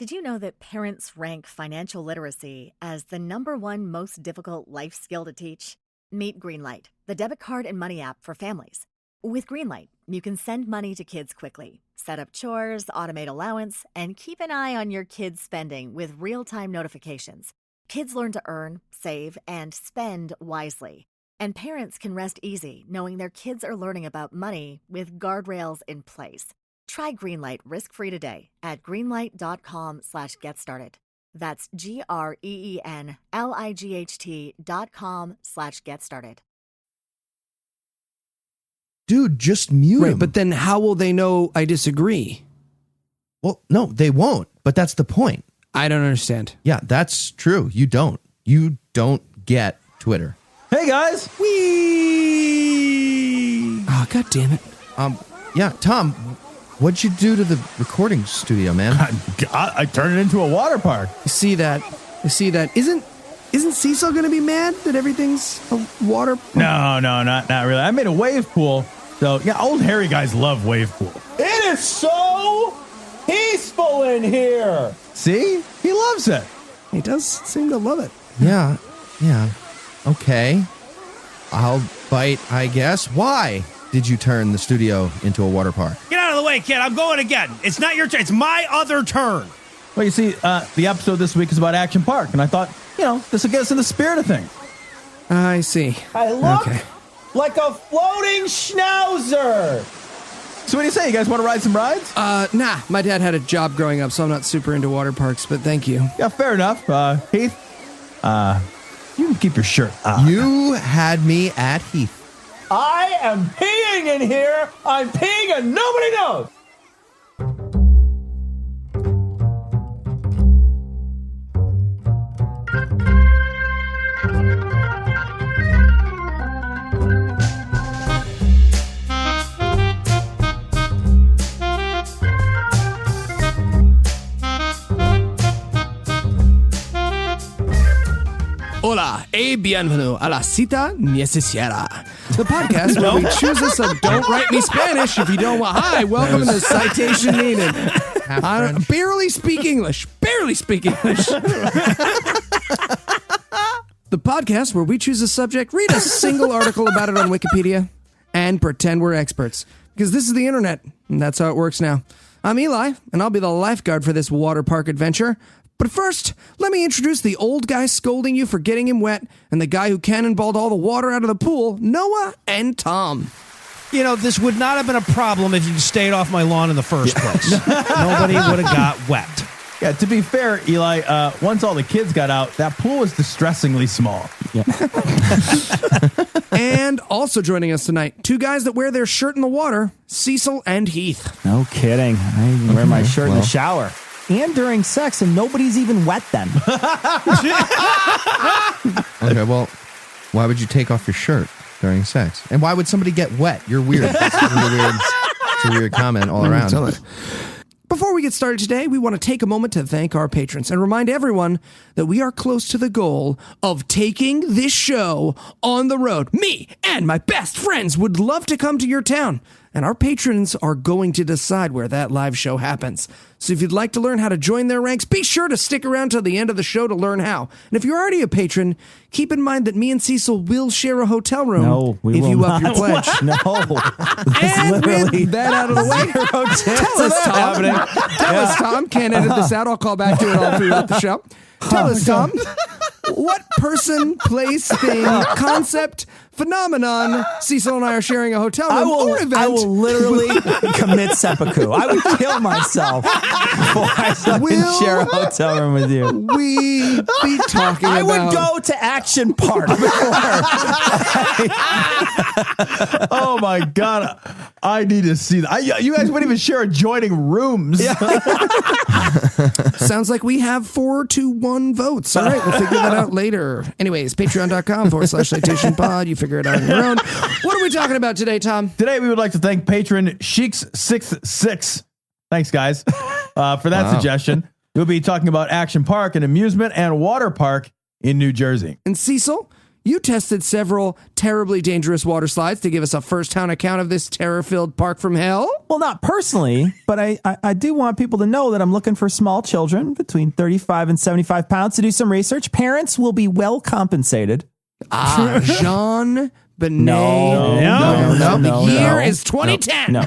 Did you know that parents rank financial literacy as the #1 most difficult life skill to teach? Meet Greenlight, the debit card and money app for families. With Greenlight, you can send money to kids quickly, set up chores, automate allowance, and keep an eye on your kids' spending with real-time notifications. Kids learn to earn, save, and spend wisely. And parents can rest easy knowing their kids are learning about money with guardrails in place. Try Greenlight risk-free today at greenlight.com/getstarted. That's GREENLIGHT.com/getstarted. Dude, just mute him. But then how will they know I disagree? Well, no, they won't. But that's the point. I don't understand. Yeah, that's true. You don't get Twitter. Hey guys. Whee! Oh, God damn it. Yeah, Tom, what'd you do to the recording studio, man? I turned it into a water park. You see that? Isn't Cecil going to be mad that everything's a water? No, not really. I made a wave pool. So, yeah, old hairy guys love wave pool. It is so peaceful in here. See? He loves it. He does seem to love it. Yeah. Okay. I'll bite, I guess. Why did you turn the studio into a water park? Get out of the way, kid. I'm going again. It's not your turn. It's my other turn. Well, you see, the episode this week is about Action Park, and I thought, this will get us in the spirit of things. I see. I look like a floating schnauzer. So what do you say? You guys want to ride some rides? Nah. My dad had a job growing up, so I'm not super into water parks, but thank you. Yeah, fair enough. Heath, you can keep your shirt on. You had me at Heath. I am peeing in here. I'm peeing and nobody knows. Hola y bienvenido a la cita necesaria, the podcast where we choose a sub. Don't write me Spanish if you don't want. Hi, welcome to Citation Needed. I barely speak English. The podcast where we choose a subject, read a single article about it on Wikipedia, and pretend we're experts. Because this is the internet, and that's how it works now. I'm Eli, and I'll be the lifeguard for this water park adventure. But first, let me introduce the old guy scolding you for getting him wet and the guy who cannonballed all the water out of the pool, Noah and Tom. This would not have been a problem if you stayed off my lawn in the first place. Nobody would have got wet. Yeah, to be fair, Eli, once all the kids got out, that pool was distressingly small. Yeah. And also joining us tonight, two guys that wear their shirt in the water, Cecil and Heath. No kidding. I wear my shirt in the shower. And during sex, and nobody's even wet then. Okay, well, why would you take off your shirt during sex? And why would somebody get wet? You're weird. It's a weird comment all around. Before we get started today, we want to take a moment to thank our patrons and remind everyone that we are close to the goal of taking this show on the road. Me and my best friends would love to come to your town, and our patrons are going to decide where that live show happens. So if you'd like to learn how to join their ranks, be sure to stick around till the end of the show to learn how. And if you're already a patron, keep in mind that me and Cecil will share a hotel room if you up your pledge. No. And with that out of the way, tell us, Tom. Can't edit this out. I'll call back to it all throughout the show. Tell us, Tom, what person, place, thing, concept, phenomenon Cecil and I are sharing a hotel room or event? I will literally commit seppuku. I would kill myself before I share a hotel room with you. We be talking I about... would go to Action Park before. Oh my God. I need to see that. You guys wouldn't even share adjoining rooms. Yeah. Sounds like we have 4-1 votes. All right, we'll figure that out later. Anyways, patreon.com/citationpod. You figure it out on your own. What are we talking about today, Tom? Today, we would like to thank patron Sheiks66. Thanks, guys, for that suggestion. We'll be talking about Action Park, an amusement and water park in New Jersey. And Cecil, you tested several terribly dangerous water slides to give us a first-hand account of this terror-filled park from hell. Well, not personally, but I do want people to know that I'm looking for small children between 35 and 75 pounds to do some research. Parents will be well compensated. Jean Benet. No. The year is 2010. No.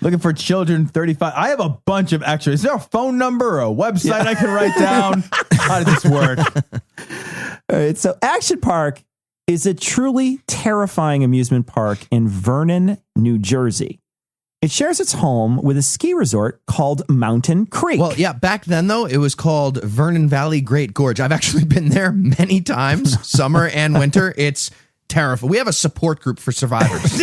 Looking for children 35. I have a bunch of extra. Is there a phone number or a website I can write down? How does this work? All right, so Action Park is a truly terrifying amusement park in Vernon, New Jersey. It shares its home with a ski resort called Mountain Creek. Well, yeah, back then, though, it was called Vernon Valley Great Gorge. I've actually been there many times, summer and winter. It's terrifying. We have a support group for survivors.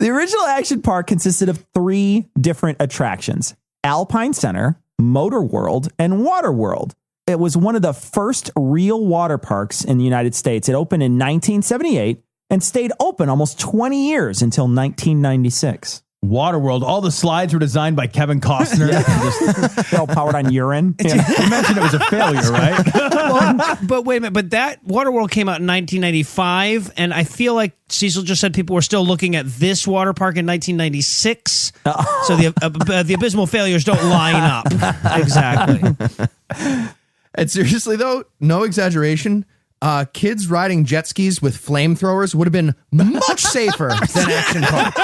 The original Action Park consisted of 3 different attractions: Alpine Center, Motor World, and Water World. It was one of the first real water parks in the United States. It opened in 1978 and stayed open almost 20 years until 1996. Waterworld. All the slides were designed by Kevin Costner. They're all powered on urine. You mentioned it was a failure, right? Well, but wait a minute. But that Waterworld came out in 1995, and I feel like Cecil just said people were still looking at this water park in 1996. So the abysmal failures don't line up. Exactly. And seriously, though, no exaggeration, kids riding jet skis with flamethrowers would have been much safer than Action Park.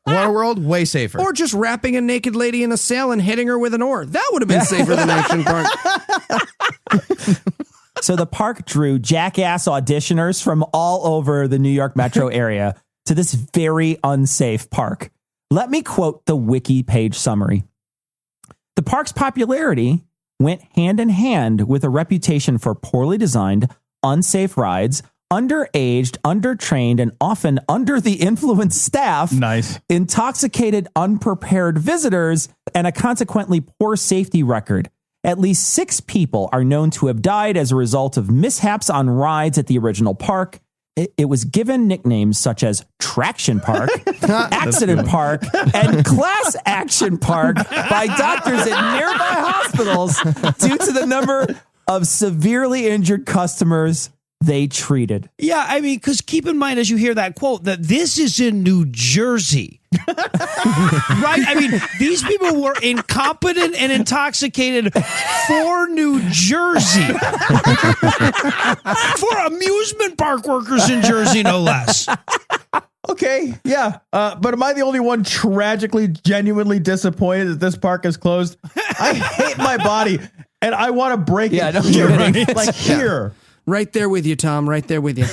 Waterworld, way safer. Or just wrapping a naked lady in a sail and hitting her with an oar. That would have been safer than Action Park. So the park drew jackass auditioners from all over the New York metro area to this very unsafe park. Let me quote the wiki page summary. The park's popularity went hand in hand with a reputation for poorly designed, unsafe rides, underaged, undertrained, and often under the influence staff, Nice. intoxicated, unprepared visitors, and a consequently poor safety record. At least 6 people are known to have died as a result of mishaps on rides at the original park. It was given nicknames such as Traction Park, Accident Park, and Class Action Park by doctors at nearby hospitals due to the number of severely injured customers they treated. Yeah, I mean, because keep in mind as you hear that quote that this is in New Jersey. Right? I mean, these people were incompetent and intoxicated for New Jersey. For amusement park workers in Jersey, no less. Okay, yeah. But am I the only one tragically, genuinely disappointed that this park is closed? I hate my body, and I want to break it no here. kidding. Like here. Right there with you, Tom. Right there with you.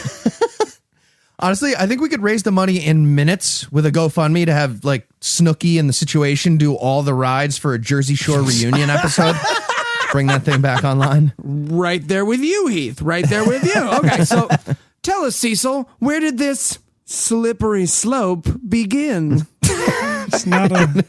Honestly, I think we could raise the money in minutes with a GoFundMe to have like Snooki and the Situation do all the rides for a Jersey Shore reunion episode. Bring that thing back online. Right there with you, Heath. Right there with you. Okay, so tell us, Cecil, where did this slippery slope begin? It's not a...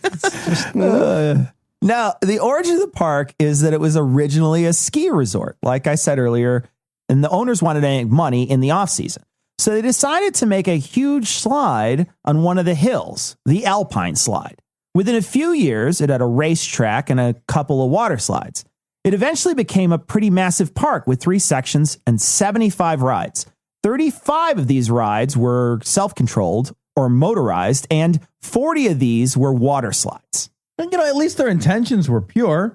Now, the origin of the park is that it was originally a ski resort, like I said earlier, and the owners wanted to make money in the off-season. So they decided to make a huge slide on one of the hills, the Alpine Slide. Within a few years, it had a racetrack and a couple of water slides. It eventually became a pretty massive park with 3 sections and 75 rides. 35 of these rides were self-controlled or motorized, and 40 of these were water slides. And, you know, at least their intentions were purely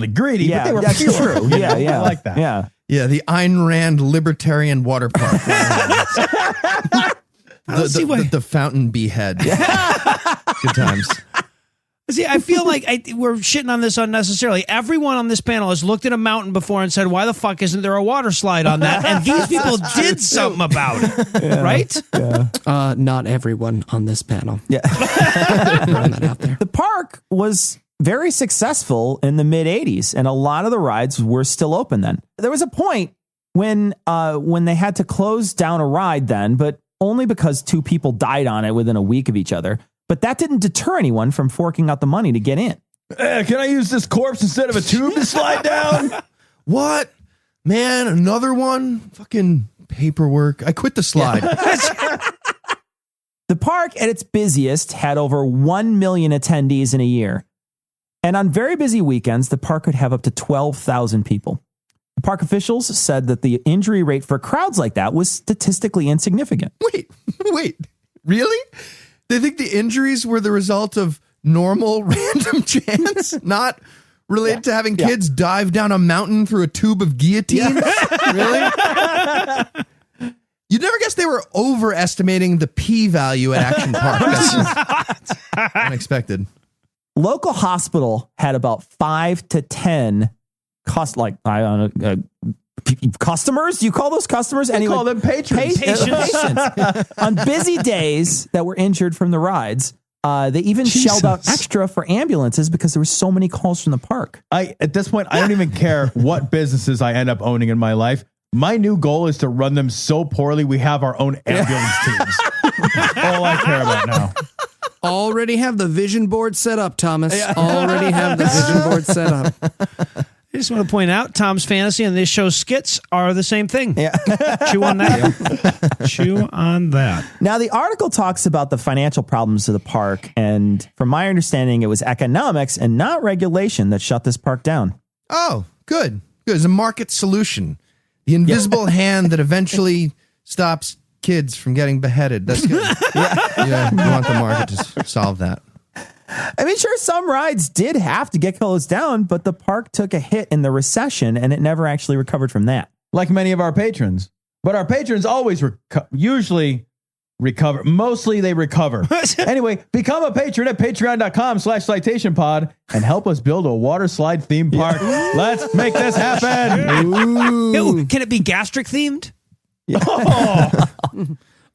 greedy, but they were that's pure. true. Yeah, yeah. I like that. Yeah. Yeah, the Ayn Rand Libertarian Water Park. the fountain bee head. Good times. See, I feel like we're shitting on this unnecessarily. Everyone on this panel has looked at a mountain before and said, why the fuck isn't there a water slide on that? And these people did something about it, right? Yeah. Not everyone on this panel. Yeah. Throwing that out there. The park was very successful in the mid 80s, and a lot of the rides were still open then. There was a point when they had to close down a ride then, but only because 2 people died on it within a week of each other. But that didn't deter anyone from forking out the money to get in. Can I use this corpse instead of a tube to slide down? What? Man, another one? Fucking paperwork. I quit the slide. The park at its busiest had over 1 million attendees in a year. And on very busy weekends, the park could have up to 12,000 people. The park officials said that the injury rate for crowds like that was statistically insignificant. Wait, really? They think the injuries were the result of normal random chance, not related to having kids dive down a mountain through a tube of guillotine? Really? You'd never guess they were overestimating the p-value at Action Park. That's unexpected. Local hospital had about 5 to 10 customers. Do you call those customers? Anyway, call them patrons. Patients. On busy days that were injured from the rides, they even shelled out extra for ambulances because there were so many calls from the park. At this point, I don't even care what businesses I end up owning in my life. My new goal is to run them so poorly we have our own ambulance teams. All I care about now. Already have the vision board set up, Thomas. Already have the vision board set up. I just want to point out Tom's fantasy and this show's skits are the same thing. Yeah. Chew on that. Chew on that. Now, the article talks about the financial problems of the park. And from my understanding, it was economics and not regulation that shut this park down. Oh, good. It's a market solution. The invisible hand that eventually stops kids from getting beheaded. That's good. Yeah, you want the market to solve that. I mean, sure, some rides did have to get closed down, but the park took a hit in the recession and it never actually recovered from that. Like many of our patrons. But our patrons always usually recover. Mostly they recover. Anyway, become a patron at patreon.com/citationpod and help us build a water slide theme park. Let's make this happen. Ooh, can it be gastric themed?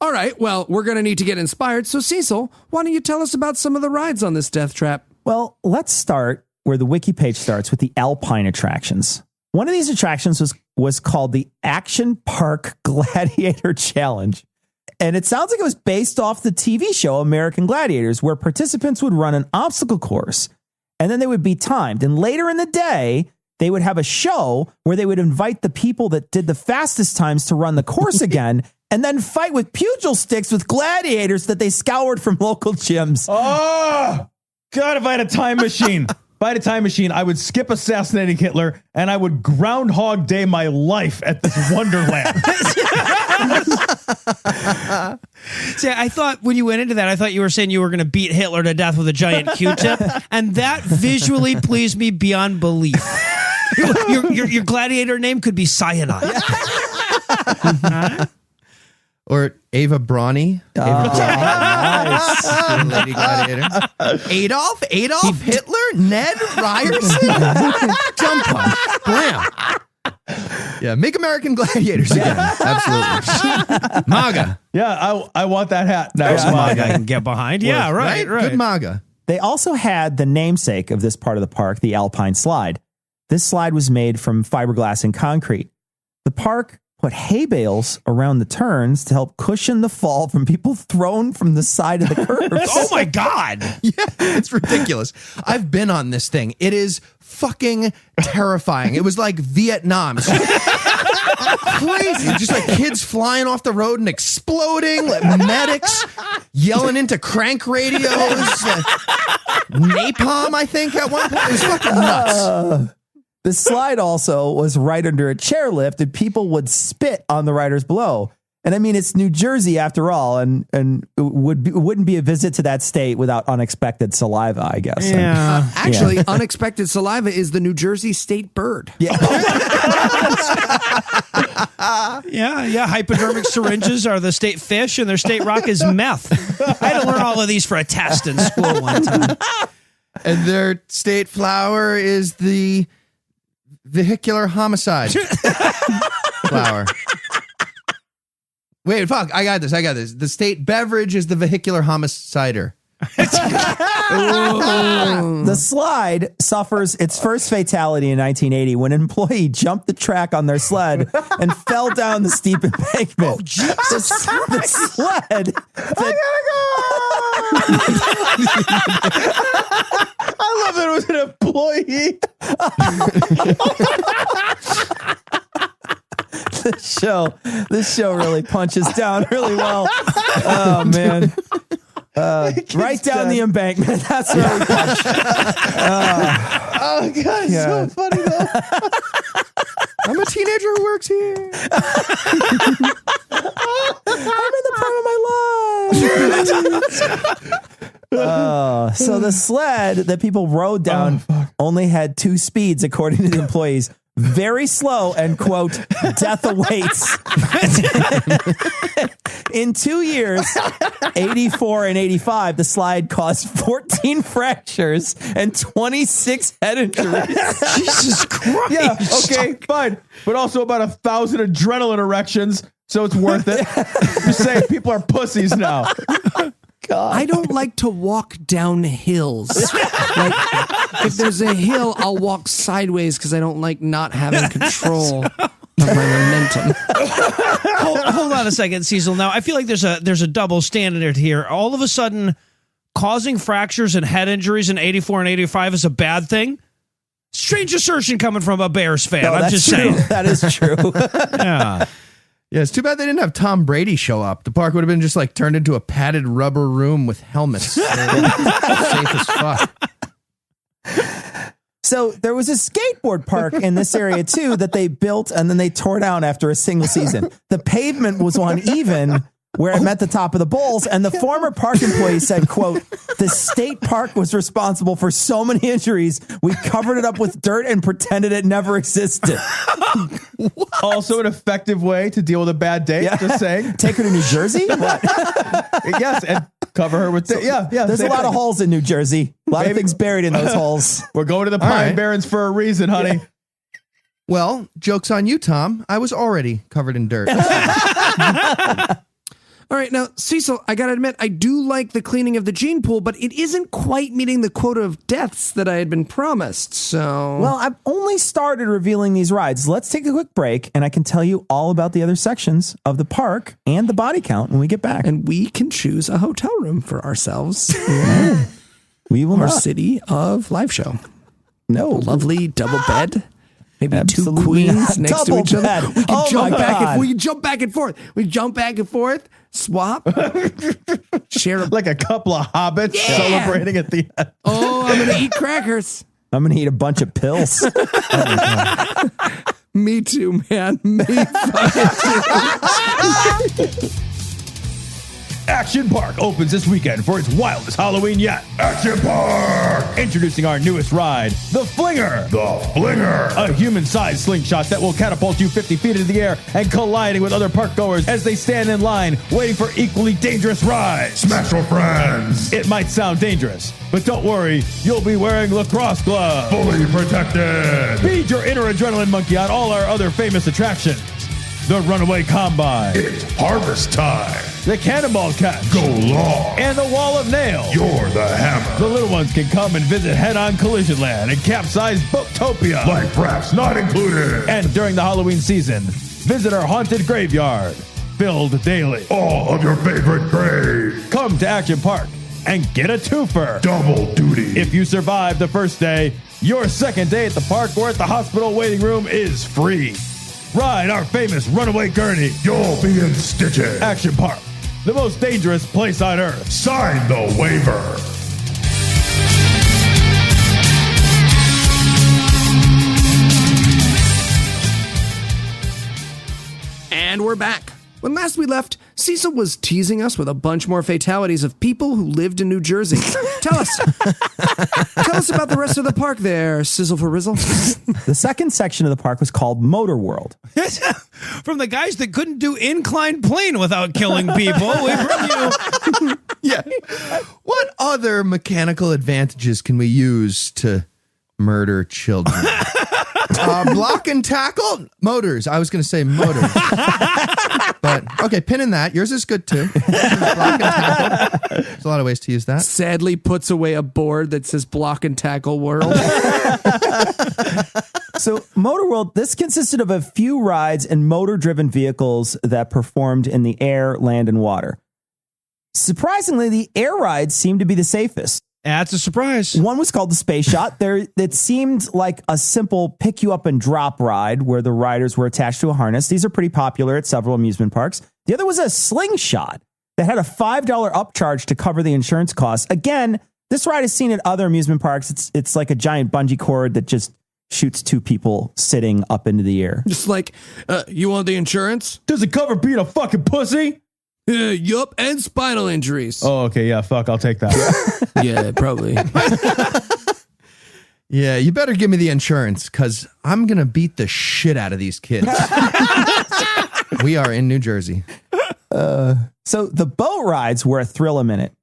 All right, well, we're going to need to get inspired. So, Cecil, why don't you tell us about some of the rides on this death trap? Well, let's start where the wiki page starts with the Alpine attractions. One of these attractions was called the Action Park Gladiator Challenge. And it sounds like it was based off the TV show American Gladiators, where participants would run an obstacle course and then they would be timed. And later in the day, they would have a show where they would invite the people that did the fastest times to run the course again and then fight with pugil sticks with gladiators that they scoured from local gyms. Oh, God, if I had a time machine. If I had a time machine, I would skip assassinating Hitler and I would Groundhog Day my life at this wonderland. See, I thought when you went into that, I thought you were saying you were going to beat Hitler to death with a giant Q-tip, and that visually pleased me beyond belief. Your gladiator name could be Cyanide. Or Ava Brawny. Nice. Lady Gladiator. Adolf, Hitler, Ned Ryerson. Jump punch. Blam. Yeah, make American Gladiators again. Absolutely. MAGA. Yeah, I want that hat. There's MAGA I can get behind. Yeah, right. Good MAGA. They also had the namesake of this part of the park, the Alpine Slide. This slide was made from fiberglass and concrete. The park put hay bales around the turns to help cushion the fall from people thrown from the side of the curves. Oh my God. Yeah, it's ridiculous. I've been on this thing. It is fucking terrifying. It was like Vietnam. It's crazy. Just like kids flying off the road and exploding, like medics yelling into crank radios. Napalm, I think, at one point. It was fucking nuts. The slide also was right under a chairlift, and people would spit on the riders below. And I mean, it's New Jersey after all, and it wouldn't be a visit to that state without unexpected saliva, I guess. Yeah. Actually, unexpected saliva is the New Jersey state bird. Yeah. Yeah. Hypodermic syringes are the state fish, and their state rock is meth. I had to learn all of these for a test in school one time. And their state flower is the vehicular homicide flower. Wait, fuck. I got this. The state beverage is the vehicular homicider. The slide suffers its first fatality in 1980 when an employee jumped the track on their sled and fell down the steep embankment. Oh, Jesus. The sled. I love that it was an employee. This show really punches down really well. Oh man. Right down the embankment. That's where we punch. Oh God, it's so funny though. I'm a teenager who works here. I'm in the prime of my life. So the sled that people rode down only had 2 speeds, according to the employees. Very slow and, quote, death awaits. In 2 years, 84 and 85, the slide caused 14 fractures and 26 head injuries. Jesus Christ. Yeah, okay, fine. But also about 1,000 adrenaline erections, so it's worth it. Just saying, people are pussies now. I don't like to walk down hills. Like, if there's a hill, I'll walk sideways because I don't like not having control of my momentum. Hold on a second, Cecil. Now, I feel like there's a double standard here. All of a sudden, causing fractures and head injuries in 84 and 85 is a bad thing? Strange assertion coming from a Bears fan. No, I'm that's just true. saying. That is true. Yeah. Yeah, it's too bad they didn't have Tom Brady show up. The park would have been just like turned into a padded rubber room with helmets. Safe as fuck. So there was a skateboard park in this area too that they built and then they tore down after a single season. The pavement was uneven where it met the top of the bowls, and the former park employee said, quote, "The state park was responsible for so many injuries, we covered it up with dirt and pretended it never existed." Also an effective way to deal with a bad day, just saying. Take her to New Jersey? What? Yes, and cover her with... There's a lot of holes in New Jersey. A lot of things buried in those holes. We're going to the Pine Barrens for a reason, honey. Yeah. Well, joke's on you, Tom. I was already covered in dirt. All right, now, Cecil, I gotta admit, I do like the cleaning of the gene pool, but it isn't quite meeting the quota of deaths that I had been promised, so... Well, I've only started revealing these rides. Let's take a quick break, and I can tell you all about the other sections of the park and the body count when we get back. And we can choose a hotel room for ourselves. We will Our not. City of Live show. No. Lovely double bed. Maybe Absolutely 2 queens not. next Double to each bed. other. We can Oh jump my back God. and we can jump back and forth. We jump back and forth, swap, share a... Like a couple of hobbits celebrating at the end. Oh, I'm going to eat crackers. I'm going to eat a bunch of pills. Me too, man. Me Action Park opens this weekend for its wildest Halloween yet. Action Park! Introducing our newest ride, the Flinger. The Flinger! A human-sized slingshot that will catapult you 50 feet into the air and colliding with other park goers as they stand in line waiting for equally dangerous rides. Smash your friends. It might sound dangerous, but don't worry, you'll be wearing lacrosse gloves. Fully protected. Feed your inner adrenaline monkey on all our other famous attractions. The Runaway Combine. It's harvest time. The Cannonball Catch. Go long. And the Wall of Nails. You're the hammer. The little ones can come and visit Head-On Collision Land and capsize Booktopia. Life rafts not included. And during the Halloween season, visit our haunted graveyard, filled daily. All of your favorite graves. Come to Action Park and get a twofer. Double duty. If you survive the first day, your second day at the park or at the hospital waiting room is free. Ride our famous runaway gurney. You'll be in stitches. Action Park, the most dangerous place on earth. Sign the waiver. And we're back. When last we left, Cecil was teasing us with a bunch more fatalities of people who lived in New Jersey. Tell us about the rest of the park there, Sizzle for Rizzle. The second section of the park was called Motor World. From the guys that couldn't do inclined plane without killing people, we bring you... Yeah. What other mechanical advantages can we use to murder children? Block and tackle? Motors. I was going to say motors. But, okay, pin in that. Yours is good, too. Block and tackle. There's a lot of ways to use that. Sadly puts away a board that says Block and Tackle World. So Motor World, this consisted of a few rides and motor-driven vehicles that performed in the air, land, and water. Surprisingly, the air rides seemed to be the safest. That's a surprise. One was called the Space Shot. It seemed like a simple pick you up and drop ride where the riders were attached to a harness. These are pretty popular at several amusement parks. The other was a Slingshot. that had a $5 upcharge to cover the insurance costs. Again, this ride is seen at other amusement parks. It's like a giant bungee cord that just shoots two people sitting up into the air. Just like, you want the insurance? Does it cover being a fucking pussy? Yup, and spinal injuries. Oh, okay. Yeah, fuck. I'll take that. Yeah, probably. Yeah, you better give me the insurance because I'm going to beat the shit out of these kids. We are in New Jersey. So the boat rides were a thrill a minute.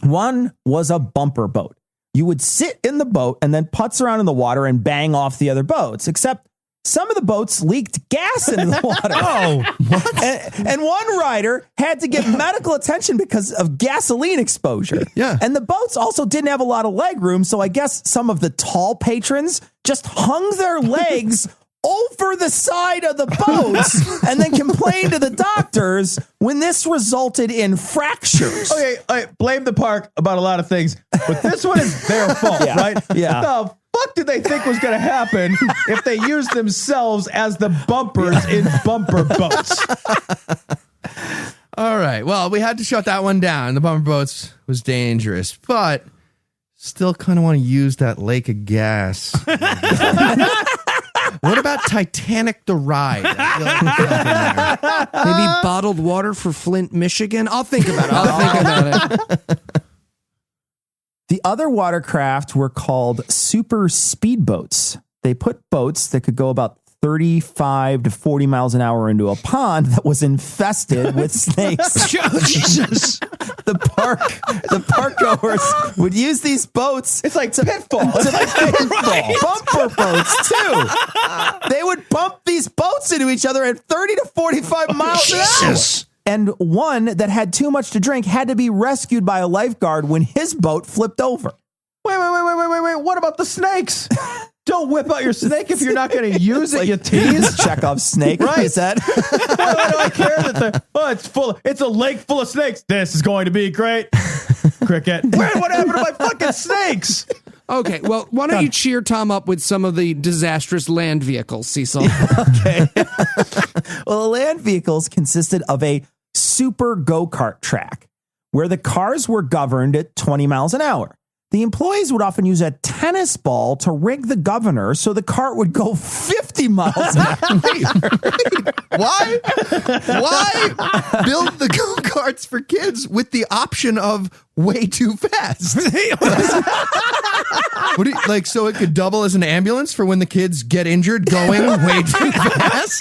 One was a bumper boat. You would sit in the boat and then putz around in the water and bang off the other boats, except some of the boats leaked gas into the water. Oh, what? And one rider had to get medical attention because of gasoline exposure. Yeah. And the boats also didn't have a lot of leg room, so I guess some of the tall patrons just hung their legs over the side of the boats and then complained to the doctors when this resulted in fractures. Okay, I blame the park about a lot of things, but this one is their fault, right? Yeah. The fuck did they think was going to happen if they used themselves as the bumpers in bumper boats? All right. Well, we had to shut that one down. The bumper boats was dangerous, but still kind of want to use that lake of gas. What about Titanic the ride? I feel like there's something there. Maybe bottled water for Flint, Michigan. I'll think about it. The other watercraft were called super speedboats. They put boats that could go about 35 to 40 miles an hour into a pond that was infested with snakes. Oh, Jesus. The park goers would use these boats. It's like Pitfall. It's like bumper boats too. They would bump these boats into each other at 30 to 45 miles an hour. And one that had too much to drink had to be rescued by a lifeguard when his boat flipped over. Wait. What about the snakes? Don't whip out your snake if you're not going to use it, you tease. Chekhov's snake, Right. is that? Why do I care that it's a lake full of snakes? This is going to be great. Cricket. What happened to my fucking snakes? Okay, well, why don't you cheer Tom up with some of the disastrous land vehicles, Cecil? Okay. Well, the land vehicles consisted of a super go-kart track where the cars were governed at 20 miles an hour. The employees would often use a tennis ball to rig the governor so the cart would go 50 miles an hour. Why build the go-karts for kids with the option of way too fast? What do you, like, so it could double as an ambulance for when the kids get injured going way too fast?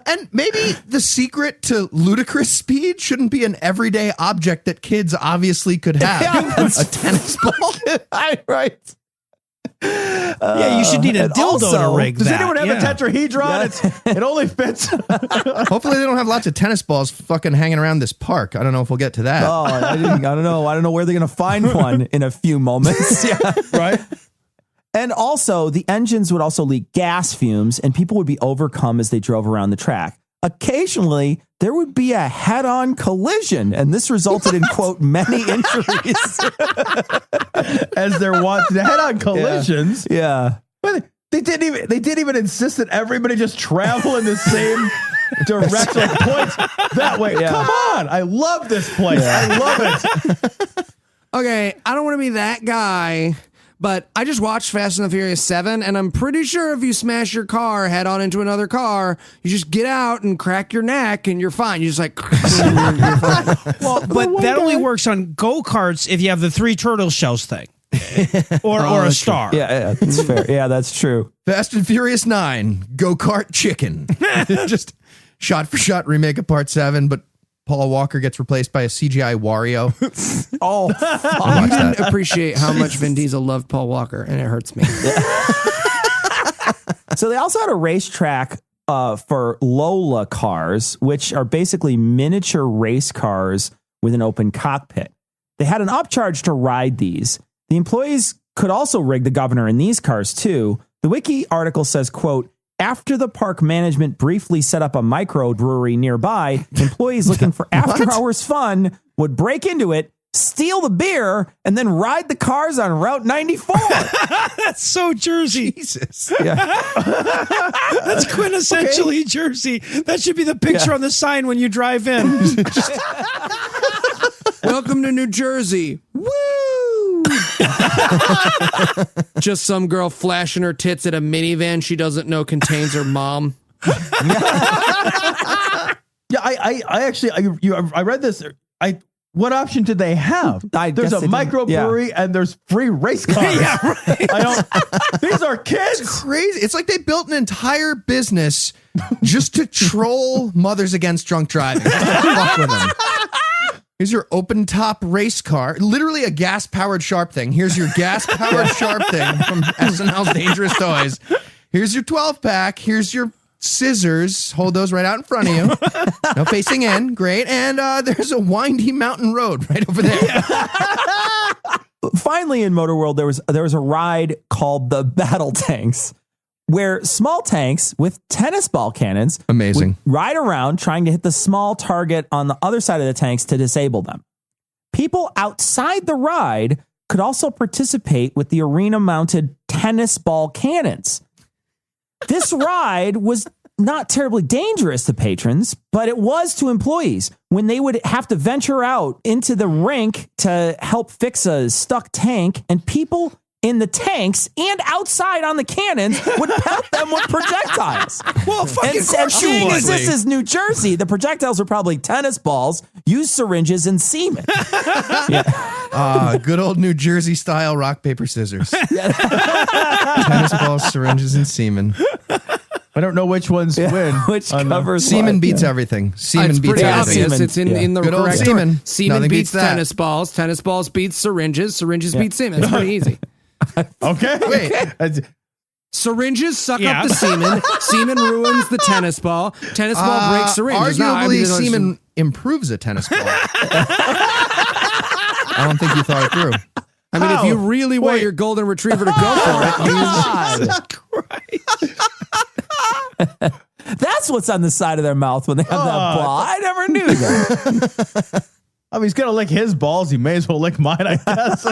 And maybe the secret to ludicrous speed shouldn't be an everyday object that kids obviously could have. A tennis ball. Right. Yeah, you should need a and dildo also, to rig Does that. anyone have Yeah. a tetrahedron? It only fits. Hopefully they don't have lots of tennis balls fucking hanging around this park. I don't know if we'll get to that. Oh, I don't know. I don't know where they're going to find one in a few moments. Yeah. Right? And also, the engines would also leak gas fumes, and people would be overcome as they drove around the track. Occasionally, there would be a head-on collision, and this resulted in, quote, many injuries. As they're watching head-on collisions. Yeah. But they didn't even insist that everybody just travel in the same direction, like points that way. Yeah. Come on. I love this place. I love it. Okay, I don't want to be that guy, but I just watched Fast and the Furious 7, and I'm pretty sure if you smash your car head on into another car, you just get out and crack your neck, and you're fine. You just like, you're fine. Well, but that only works on go-karts if you have the 3 turtle shells thing. or a star. Yeah, that's fair. Yeah, that's true. Fast and Furious 9, Go-Kart Chicken. Just shot for shot remake of Part 7, but Paul Walker gets replaced by a CGI Wario. Oh, You didn't appreciate how much Vin Diesel loved Paul Walker, and it hurts me. So they also had a racetrack for Lola cars, which are basically miniature race cars with an open cockpit. They had an upcharge to ride these. The employees could also rig the governor in these cars too. The wiki article says, quote, after the park management briefly set up a micro brewery nearby, employees looking for after hours fun would break into it steal the beer, and then ride the cars on Route 94. That's so Jersey. Jesus. That's quintessentially Jersey. That should be the picture on the sign when you drive in. Welcome to New Jersey. Woo! Just some girl flashing her tits at a minivan she doesn't know contains her mom. Yeah, I read this. What option did they have? There's a microbrewery and there's free race cars. Yeah, right. These are kids. It's crazy. It's like they built an entire business just to troll mothers against drunk driving. Just to fuck with them. Here's your open top race car. Literally a gas powered Sharp thing. Here's your gas powered Sharp thing from SNL's Dangerous Toys. Here's your 12-pack. Here's your scissors. Hold those right out in front of you. No facing in. Great. And there's a windy mountain road right over there. Finally, in Motor World, there was a ride called the Battle Tanks, where small tanks with tennis ball cannons Amazing. would ride around trying to hit the small target on the other side of the tanks to disable them. People outside the ride could also participate with the arena-mounted tennis ball cannons. This ride was not terribly dangerous to patrons, but it was to employees when they would have to venture out into the rink to help fix a stuck tank, and people in the tanks and outside on the cannons would pelt them with projectiles. Well, fucking And course you seeing would. as this is New Jersey, the projectiles were probably tennis balls, used syringes, and semen. Good old New Jersey style rock, paper, scissors. Tennis balls, syringes, and semen. I don't know which ones win. Which covers Semen what? beats everything. Semen It's beats pretty everything. obvious. It's in the Good old correct semen. order. Semen Nothing beats beats that. tennis balls. Tennis balls beats syringes. Syringes beat semen. It's pretty easy. Okay. Wait. Syringes suck Yeah. up the semen. Semen ruins the tennis ball. Tennis ball breaks syringes. No, I Arguably, mean, semen improves a tennis ball. I don't think you thought it through. I mean, if you really want your golden retriever to go for it, God. That's what's on the side of their mouth when they have that ball. I never knew that. I mean, he's going to lick his balls. He may as well lick mine, I guess.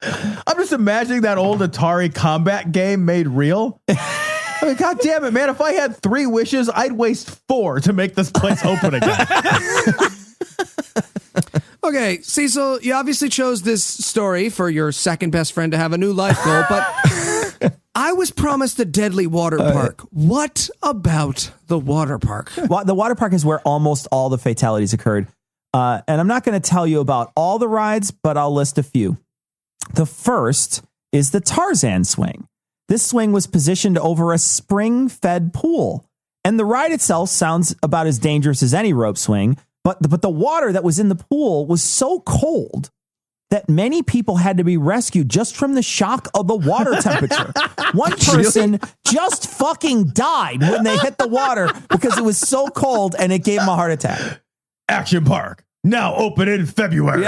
I'm just imagining that old Atari combat game made real. I mean, God damn it, man. If I had 3 wishes, I'd waste 4 to make this place open again. Okay, Cecil, you obviously chose this story for your second best friend to have a new life goal, but I was promised a deadly water park. What about the water park? Well, the water park is where almost all the fatalities occurred. And I'm not going to tell you about all the rides, but I'll list a few. The first is the Tarzan swing. This swing was positioned over a spring-fed pool, and the ride itself sounds about as dangerous as any rope swing, but the water that was in the pool was so cold that many people had to be rescued just from the shock of the water temperature. One person just fucking died when they hit the water because it was so cold and it gave him a heart attack. Action Park, now open in February.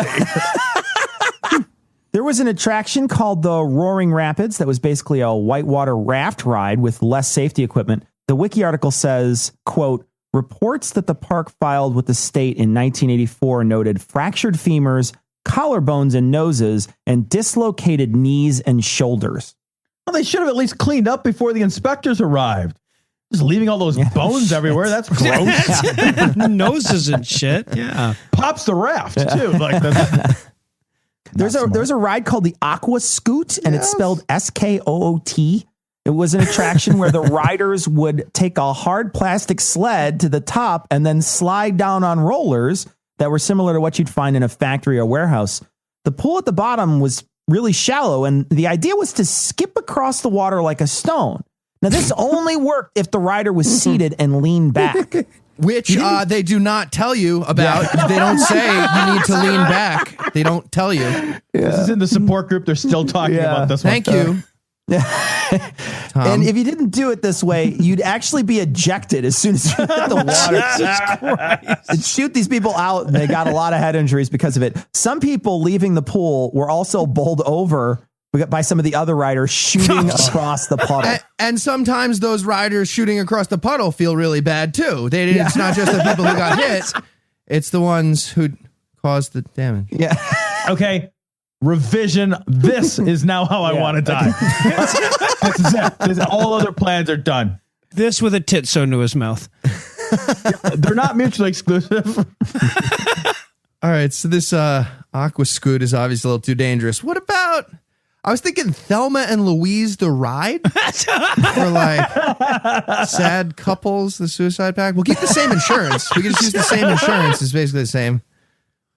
There was an attraction called the Roaring Rapids that was basically a whitewater raft ride with less safety equipment. The wiki article says, quote, reports that the park filed with the state in 1984 noted fractured femurs, collarbones and noses, and dislocated knees and shoulders. Well, they should have at least cleaned up before the inspectors arrived. Just leaving all those bones everywhere. That's gross. Noses and shit. Yeah. Pops the raft, too. Like that's There's a ride called the Aqua Scoot, and it's spelled SKOOT. It was an attraction where the riders would take a hard plastic sled to the top and then slide down on rollers that were similar to what you'd find in a factory or warehouse. The pool at the bottom was really shallow, and the idea was to skip across the water like a stone. Now, this only worked if the rider was seated and leaned back. Which they do not tell you about. They don't say you need to lean back. They don't tell you. This is in the support group. They're still talking about this one. Thank you. And if you didn't do it this way, you'd actually be ejected as soon as you hit the water. Jesus Christ. It'd shoot these people out, and they got a lot of head injuries because of it. Some people leaving the pool were also bowled over by some of the other riders shooting across the puddle. And sometimes those riders shooting across the puddle feel really bad too. It's not just the people who got hit. It's the ones who caused the damage. Yeah. Okay. Revision. This is now how I want to die. This is it. All other plans are done. This with a tit sewn to his mouth. They're not mutually exclusive. All right, so this Aqua Scoot is obviously a little too dangerous. What about, I was thinking Thelma and Louise the ride? For like sad couples, the suicide pact. We'll keep the same insurance. We can just use the same insurance. It's basically the same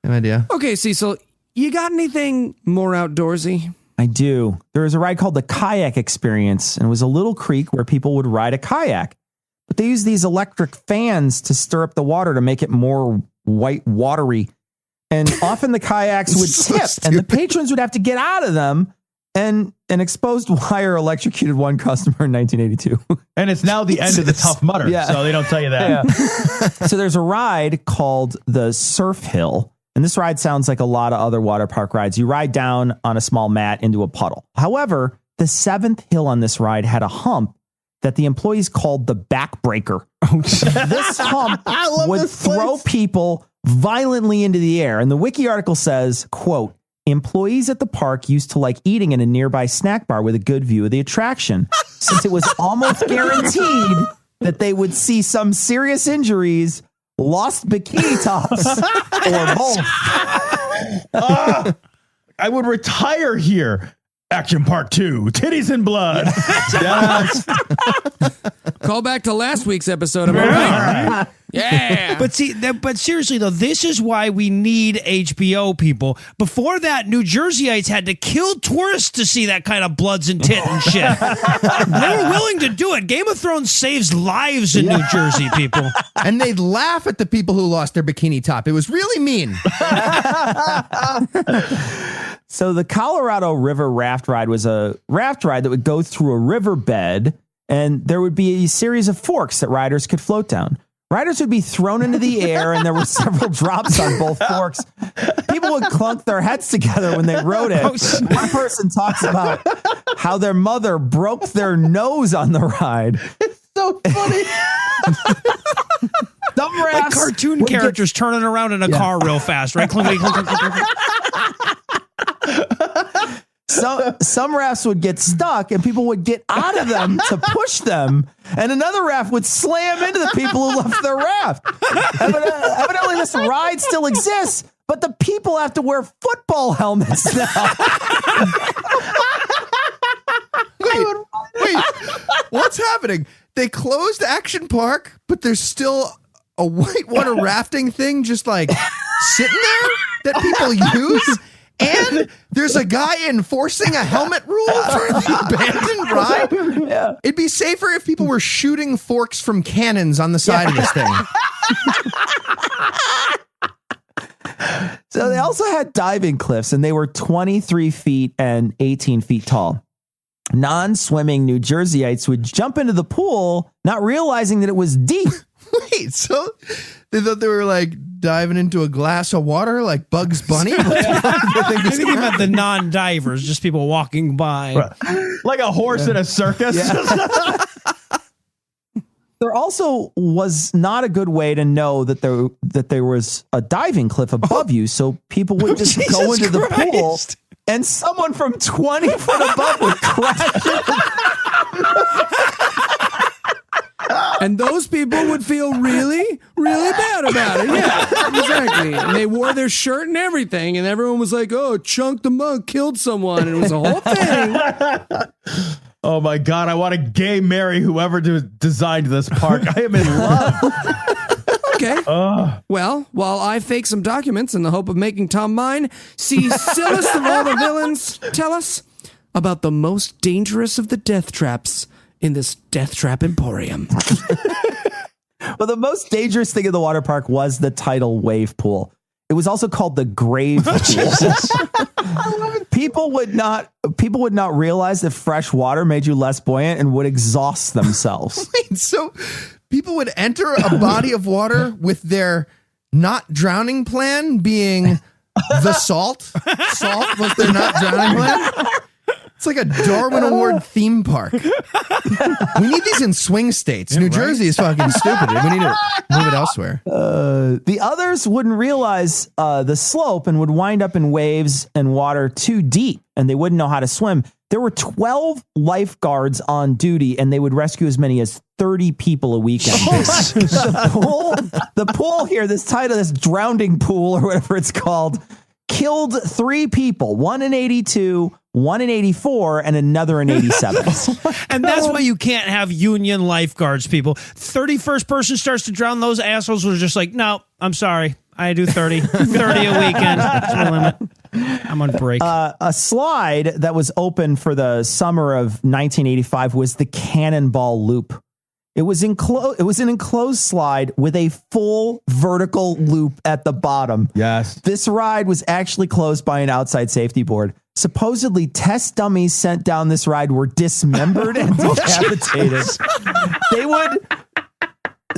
idea. Okay, Cecil, you got anything more outdoorsy? I do. There was a ride called the Kayak Experience, and it was a little creek where people would ride a kayak. But they used these electric fans to stir up the water to make it more white watery. And often the kayaks would tip, and the patrons would have to get out of them. And an exposed wire electrocuted one customer in 1982. And it's now the end of the Tough Mudder, so they don't tell you that. Yeah. So there's a ride called the Surf Hill. And this ride sounds like a lot of other water park rides. You ride down on a small mat into a puddle. However, the seventh hill on this ride had a hump that the employees called the backbreaker. This hump would throw people violently into the air. And the wiki article says, quote, employees at the park used to like eating in a nearby snack bar with a good view of the attraction, since it was almost guaranteed that they would see some serious injuries, lost bikini tops, or both. I would retire here. Action Part 2, Titties and Blood. Yes. Call back to last week's episode of right? Yeah. But but seriously though, this is why we need HBO, people. Before that, New Jerseyites had to kill tourists to see that kind of bloods and tit and shit. They were willing to do it. Game of Thrones saves lives in New Jersey, people. And they'd laugh at the people who lost their bikini top. It was really mean. So the Colorado River Raft Ride was a raft ride that would go through a riverbed, and there would be a series of forks that riders could float down. Riders would be thrown into the air, and there were several drops on both forks. People would clunk their heads together when they rode it. One person talks about how their mother broke their nose on the ride. It's so funny. Some Like rafts cartoon characters turning around in a car real fast, right? Clink, clink, clink, clink, clink. Some rafts would get stuck and people would get out of them to push them, and another raft would slam into the people who left their raft. Evidently this ride still exists, but the people have to wear football helmets now. Wait, what's happening? They closed Action Park, but there's still a whitewater rafting thing just like sitting there that people use? And there's a guy enforcing a helmet rule for the abandoned ride? Yeah. It'd be safer if people were shooting forks from cannons on the side of this thing. So they also had diving cliffs, and they were 23 feet and 18 feet tall. Non-swimming New Jerseyites would jump into the pool, not realizing that it was deep. Wait, so they thought they were like diving into a glass of water like Bugs Bunny? I think you meant the non-divers, just people walking by. Like a horse in a circus. Yeah. There also was not a good way to know that there was a diving cliff above you, so people would just go into the pool, and someone from 20 foot above would crash into. And those people would feel really, really bad about it. Yeah, exactly. And they wore their shirt and everything, and everyone was like, oh, Chunk the Monk killed someone. And it was a whole thing. Oh my God, I want to gay marry whoever designed this park. I am in love. Okay. Well, while I fake some documents in the hope of making Tom mine, Cecilus of all the villains, tell us about the most dangerous of the death traps in this Death Trap Emporium. Well, the most dangerous thing in the water park was the tidal wave pool. It was also called the grave pool. People would not realize that fresh water made you less buoyant and would exhaust themselves. Wait, so people would enter a body of water with their not drowning plan being the salt? Salt was their not drowning plan? It's like a Darwin Award theme park. We need these in swing states. New Jersey is fucking stupid. We need to move it elsewhere. The others wouldn't realize the slope and would wind up in waves and water too deep, and they wouldn't know how to swim. There were 12 lifeguards on duty, and they would rescue as many as 30 people a weekend. The pool here, this drowning pool or whatever it's called, killed 3 people, one in 82, one in 84, and another in 87. And that's why you can't have union lifeguards, people. 31st person starts to drown, those assholes were just like, no, I'm sorry. I do 30 a weekend. That's my limit. I'm on break. A slide that was open for the summer of 1985 was the Cannonball Loop. It was an enclosed slide with a full vertical loop at the bottom. Yes. This ride was actually closed by an outside safety board. Supposedly, test dummies sent down this ride were dismembered and decapitated.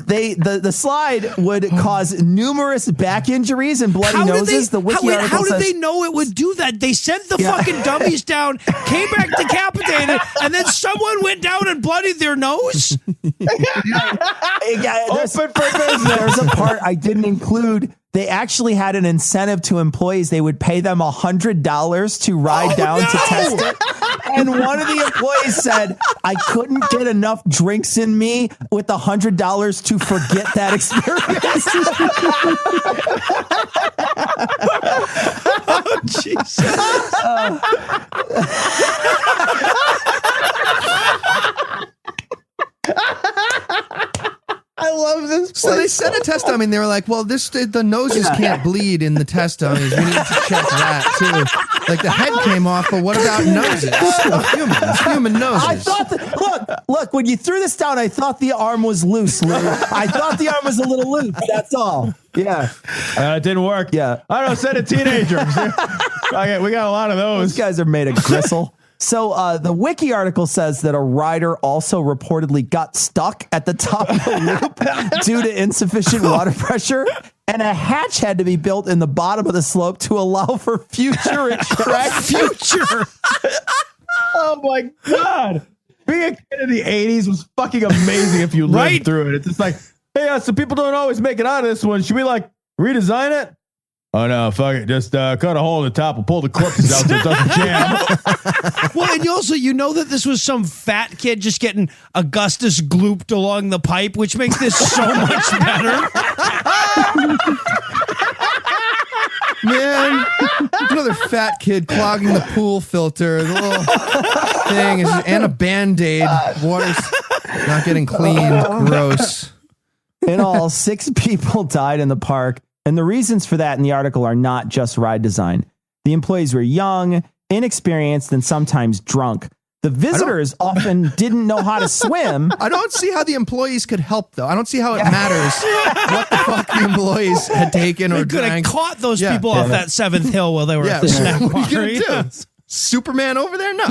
The slide would cause numerous back injuries and bloody noses. How did they know it would do that? They sent the fucking dummies down, came back decapitated, and then someone went down and bloodied their nose? Open for business. There's a part I didn't include. They actually had an incentive to employees. They would pay them $100 to ride down to test it. And one of the employees said, I couldn't get enough drinks in me with $100 to forget that experience. Oh, Jesus. I love this. So they sent a test dummy and they were like, well, the noses can't bleed in the test dummies. We need to check that too. Like the head came off, but what about noses of humans? Human noses. I thought look, when you threw this down, I thought the arm was loose, Lou. I thought the arm was a little loose. That's all. Yeah. It didn't work. Yeah. I don't know, send a teenager. Okay, we got a lot of those. Those guys are made of gristle. So the wiki article says that a rider also reportedly got stuck at the top of the loop due to insufficient water pressure, and a hatch had to be built in the bottom of the slope to allow for future extraction. Oh my God. Being a kid in the 80s was fucking amazing if you lived through it. It's just like, hey, some people don't always make it out of this one. Should we redesign it? Oh no, fuck it. Just cut a hole in the top and pull the corpses out so it doesn't jam. Well, and you know that this was some fat kid just getting Augustus glooped along the pipe, which makes this so much better. Man, another fat kid clogging the pool filter. The little thing is, and a Band-Aid. Water's not getting clean. Gross. In all, 6 people died in the park. And the reasons for that in the article are not just ride design. The employees were young, inexperienced, and sometimes drunk. The visitors often didn't know how to swim. I don't see how the employees could help, though. I don't see how it matters what the fuck the employees had taken or could have drank. Caught those people off that 7th hill while they were at the snack bar. What are you gonna do? Superman over there? No.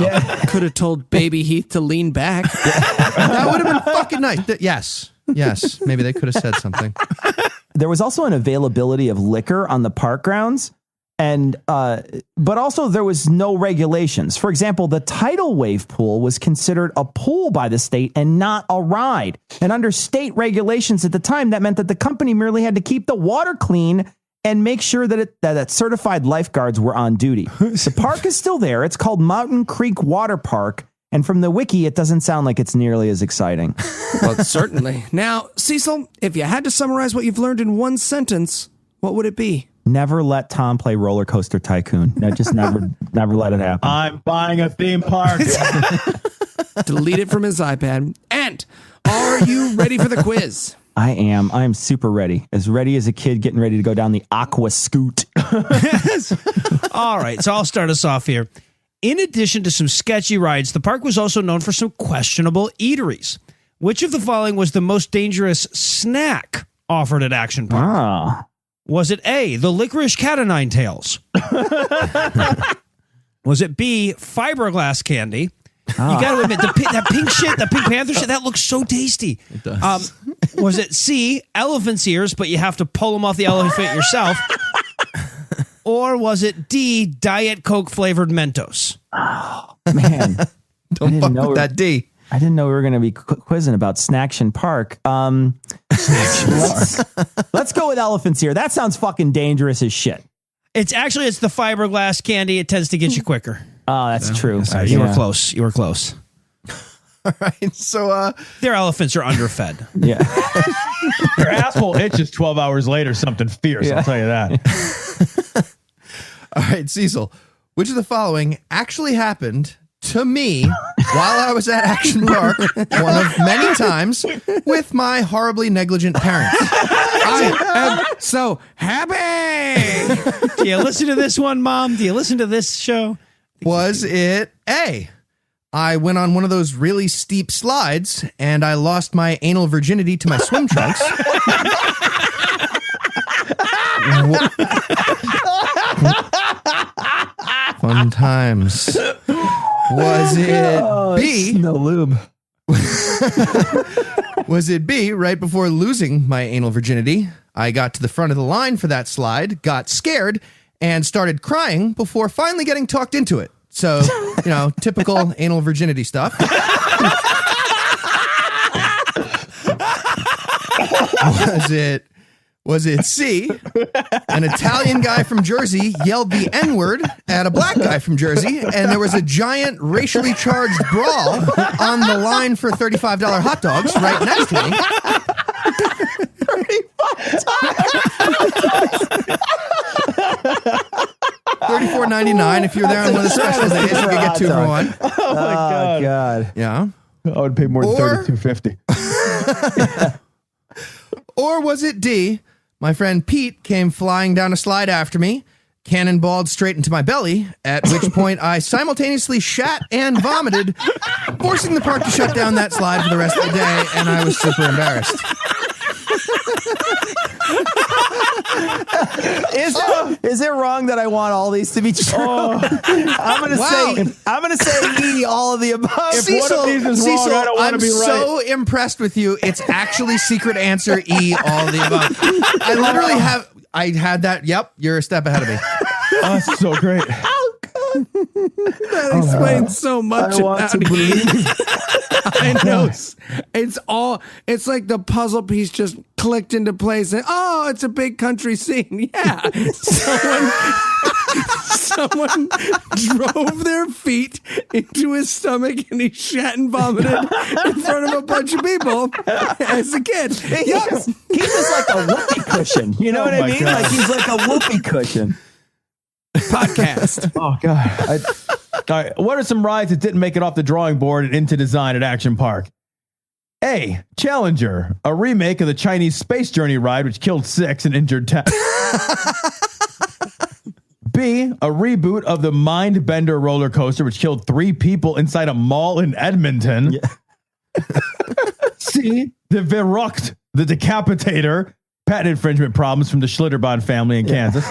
Could have told Baby Heath to lean back. That would have been fucking nice. Yes. Maybe they could have said something. There was also an availability of liquor on the park grounds, and but also there was no regulations. For example, the tidal wave pool was considered a pool by the state and not a ride. And under state regulations at the time, that meant that the company merely had to keep the water clean and make sure that certified lifeguards were on duty. The park is still there. It's called Mountain Creek Water Park. And from the wiki, it doesn't sound like it's nearly as exciting. Well, certainly. Now, Cecil, if you had to summarize what you've learned in one sentence, what would it be? Never let Tom play Roller Coaster Tycoon. No, just never let it happen. I'm buying a theme park. Delete it from his iPad. And are you ready for the quiz? I am. I am super ready. As ready as a kid getting ready to go down the aqua scoot. All right, so I'll start us off here. In addition to some sketchy rides, the park was also known for some questionable eateries. Which of the following was the most dangerous snack offered at Action Park? Was it A, the licorice cat o' nine tails? Was it B, fiberglass candy? You got to admit, that pink shit, that Pink Panther shit, that looks so tasty. It does. Was it C, elephant's ears, but you have to pull them off the elephant yourself? Or was it D, Diet Coke flavored Mentos? Man, Don't fuck with that D. I didn't know we were going to be quizzing about Snaction Park. Let's go with elephants here. That sounds fucking dangerous as shit. It's the fiberglass candy. It tends to get you quicker. Oh, that's true. You were close. You were close. All right. So, Their elephants are underfed. Yeah. Your asshole itches 12 hours later, something fierce. I'll tell you that. all right, Cecil, which of the following actually happened to me while I was at Action Park one of many times with my horribly negligent parents? I am so happy. Do you listen to this one, Mom? Do you listen to this show? Was it A, I went on one of those really steep slides and I lost my anal virginity to my swim trunks? Fun times. Was it B? No lube. Was it B, right before losing my anal virginity, I got to the front of the line for that slide, got scared, and started crying before finally getting talked into it? So, typical anal virginity stuff. Was it C, an Italian guy from Jersey yelled the N-word at a black guy from Jersey, and there was a giant racially charged brawl on the line for $35 hot dogs right next to me? $34.99 if you're there on one of the special days. You could get 2 for 1. Oh my God. Yeah. I would pay more than $32.50. Or was it D, my friend Pete came flying down a slide after me, cannonballed straight into my belly, at which point I simultaneously shat and vomited, forcing the park to shut down that slide for the rest of the day, and I was super embarrassed. Is it wrong that I want all these to be true? I'm gonna say E, all of the above. If one of these is wrong, I don't want to be right. I'm so impressed with you. It's actually secret answer E, all of the above. I literally had that. Yep, you're a step ahead of me. Oh, that's so great. That explains so much. I want to believe. I know. It's like the puzzle piece just clicked into place. And, it's a big country scene. Yeah. Someone drove their feet into his stomach and he shat and vomited in front of a bunch of people as a kid. Yes. He's just like a whoopee cushion. You know what I mean? God. Like he's like a whoopee cushion. Podcast. Oh, God. All right. What are some rides that didn't make it off the drawing board and into design at Action Park? A, Challenger, a remake of the Chinese Space Journey ride, which killed 6 and injured 10. B, a reboot of the Mind Bender roller coaster, which killed 3 people inside a mall in Edmonton. Yeah. C, the Verrucht, the Decapitator, patent infringement problems from the Schlitterbahn family in Kansas.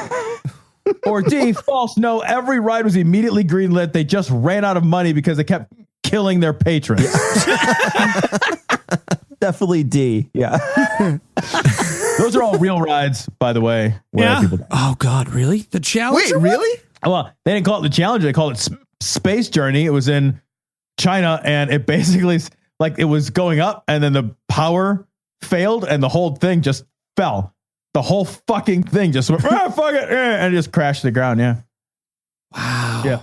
Or D, false. No, every ride was immediately greenlit. They just ran out of money because they kept killing their patrons. Definitely D. Yeah. Those are all real rides, by the way. Oh, God, really? The Challenger? Wait, really? Well, they didn't call it the Challenger. They called it Space Journey. It was in China, and it basically, like, it was going up, and then the power failed, and the whole thing just fell. The whole fucking thing just went, fuck it, and it just crashed to the ground. Yeah. Wow. Yeah.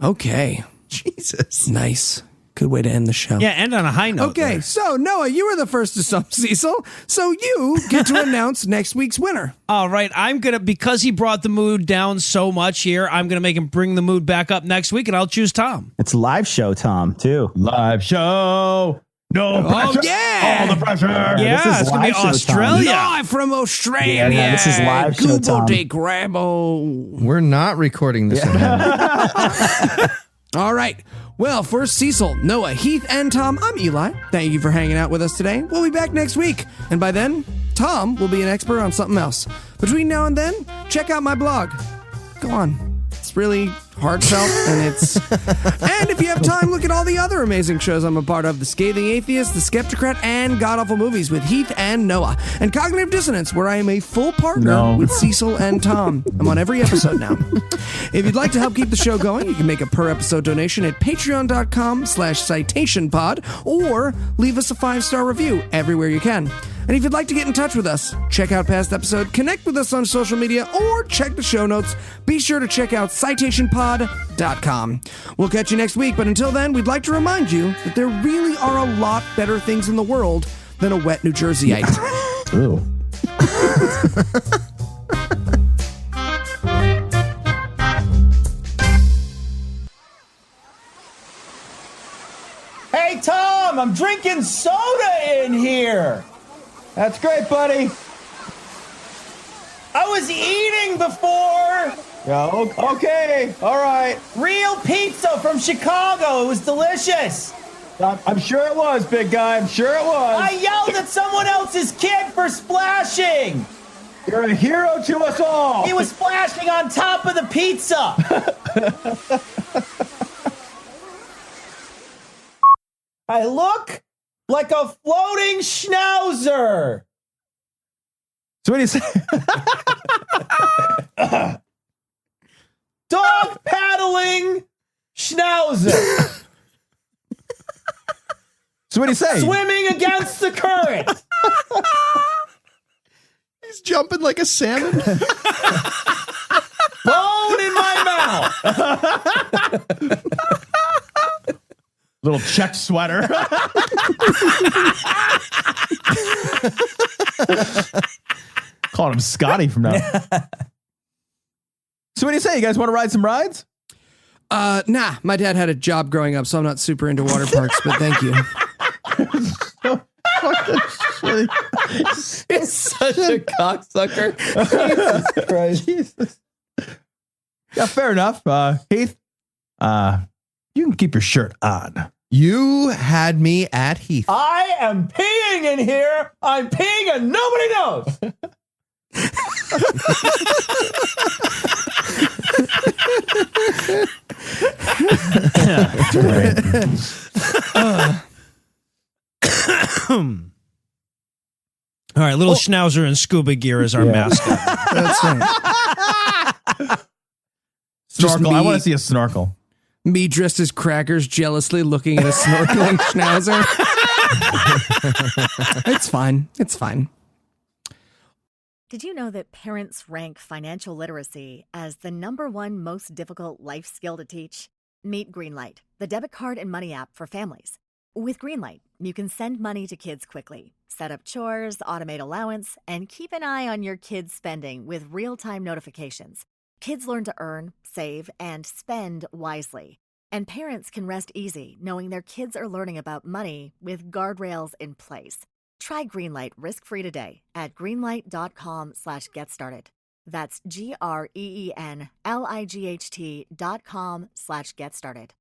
Okay. Jesus. Nice. Good way to end the show. Yeah, end on a high note. Okay, so Noah, you were the first to stump Cecil, so you get to announce next week's winner. All right, because he brought the mood down so much here, I'm gonna make him bring the mood back up next week, and I'll choose Tom. It's a live show, Tom, too. Live show. No pressure. Oh, yeah. All the pressure. Yeah, this is it's gonna be live show, Australia. Live from Australia. Yeah, this is live show, Google Tom. de Grabo. We're not recording this at home. All right. Well, for Cecil, Noah, Heath, and Tom, I'm Eli. Thank you for hanging out with us today. We'll be back next week. And by then, Tom will be an expert on something else. Between now and then, check out my blog. Go on. It's really heartfelt, and and if you have time, look at all the other amazing shows I'm a part of: The Scathing Atheist, The Skeptocrat, and God Awful Movies with Heath and Noah, and Cognitive Dissonance, where I am a full partner with Cecil and Tom. I'm on every episode now. If you'd like to help keep the show going, you can make a per episode donation at patreon.com/citationpod, or leave us a 5-star review everywhere you can. And if you'd like to get in touch with us, check out past episode, connect with us on social media, or check the show notes, be sure to check out citationpod.com. We'll catch you next week, but until then, we'd like to remind you that there really are a lot better things in the world than a wet New Jerseyite. Ooh. Hey, Tom, I'm drinking soda in here. That's great, buddy. I was eating before. Yeah, okay. All right. Real pizza from Chicago. It was delicious. I'm sure it was, big guy. I'm sure it was. I yelled at someone else's kid for splashing. You're a hero to us all. He was splashing on top of the pizza. I look like a floating schnauzer. So what do you say? Dog paddling schnauzer. So what do you say? Swimming against the current. He's jumping like a salmon. Bone in my mouth. Little check sweater. Calling him Scotty from now. So what do you say? You guys want to ride some rides? Nah, my dad had a job growing up, so I'm not super into water parks, but thank you. It's such a cocksucker. Jesus Christ. Jesus. Yeah, fair enough. Heath, you can keep your shirt on. You had me at Heath. I am peeing in here. I'm peeing and nobody knows. All right, little schnauzer in scuba gear is our mascot. That's right. Snorkel. I want to see a snorkel. Me dressed as crackers, jealously looking at a snorkeling schnauzer. It's fine. It's fine. Did you know that parents rank financial literacy as the #1 most difficult life skill to teach? Meet Greenlight, the debit card and money app for families. With Greenlight, you can send money to kids quickly, set up chores, automate allowance, and keep an eye on your kids' spending with real-time notifications. Kids learn to earn, save, and spend wisely. And parents can rest easy knowing their kids are learning about money with guardrails in place. Try Greenlight risk-free today at greenlight.com/getstarted. That's GREENLIGHT.com/getstarted.